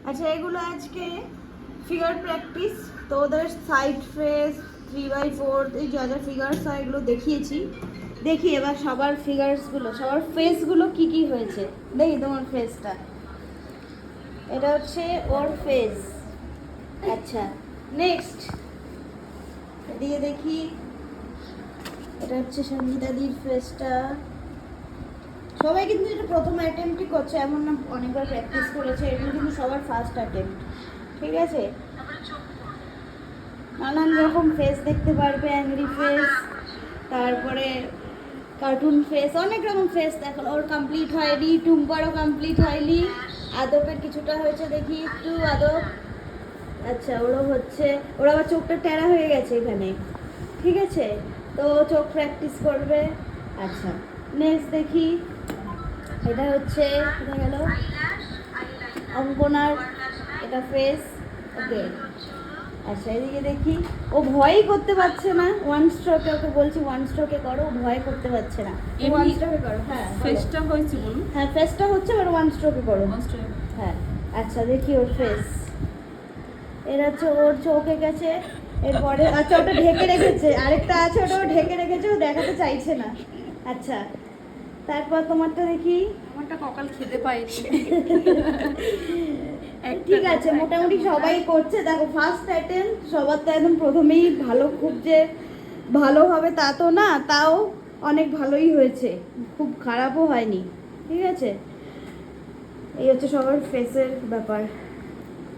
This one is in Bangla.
আচ্ছা, এগুলো আজকে ফিগার প্র্যাকটিস। তো ওদের সাইড ফেস 3/4 এই যা যা ফিগার্স হয় এগুলো দেখিয়েছি। দেখি এবার সবার ফিগার্সগুলো, সবার ফেসগুলো কি কি হয়েছে। দেখি তোমার ফেসটা। এটা হচ্ছে ওর ফেস। আচ্ছা, নেক্সট এদিকে দেখি। এটা হচ্ছে সঙ্গীতাদির ফেসটা। সবাই কিন্তু এটা প্রথম অ্যাটেম্পটই করছে, এমন না অনেকবার প্র্যাকটিস করেছে। এগুলো কিন্তু সবার ফার্স্ট অ্যাটেম্পট, ঠিক আছে? নানান রকম ফেস দেখতে পারবে, অ্যাংরি ফেস, তারপরে কার্টুন ফেস, অনেক রকম ফেস। এখন ওর কমপ্লিট হয়নি, টুম্পারও কমপ্লিট হয়নি, আদবের কিছুটা হয়েছে, দেখি একটু আদব। আচ্ছা, ওরও হচ্ছে। ওর আবার চোখটা টেরা হয়ে গেছে এখানে, ঠিক আছে? তো চোখ প্র্যাকটিস করবে। আচ্ছা, নেক্সট দেখি। এটা হচ্ছে কোথায় গেল, অঙ্কনার এটা ফেস। ওকে, আচ্ছা এদিকে দেখি। ও ভয়ই করতে পারছে না ওয়ান স্ট্রোকে। ওকে বলছি ওয়ান স্ট্রোকে করো, ও ভয় করতে পারছে না। ওয়ান স্ট্রোকে করো। হ্যাঁ, ফেসটা হয়েছে বলুন। হ্যাঁ, ফেসটা হচ্ছে, এবার ওয়ান স্ট্রোকে করো। হ্যাঁ, আচ্ছা দেখি ওর ফেস। এর হচ্ছে ওর চোখে গেছে। এরপরে আচ্ছা, ওটা ঢেকে রেখেছে। আরেকটা আছে, ওটাও ঢেকে রেখেছে, ও দেখাতে চাইছে না। আচ্ছা, তারপর তোমারটা দেখি। আমারটা ককাল খেতে পাইনি। ঠিক আছে, মোটামুটি সবাই করছে। দেখো ফার্স্ট অ্যাটেম্প, সবার তো একদম প্রথমেই ভালো, খুব যে ভালো হবে তা তো না, তাও অনেক ভালোই হয়েছে, খুব খারাপও হয়নি, ঠিক আছে? এই হচ্ছে সবার ফেসের ব্যাপার।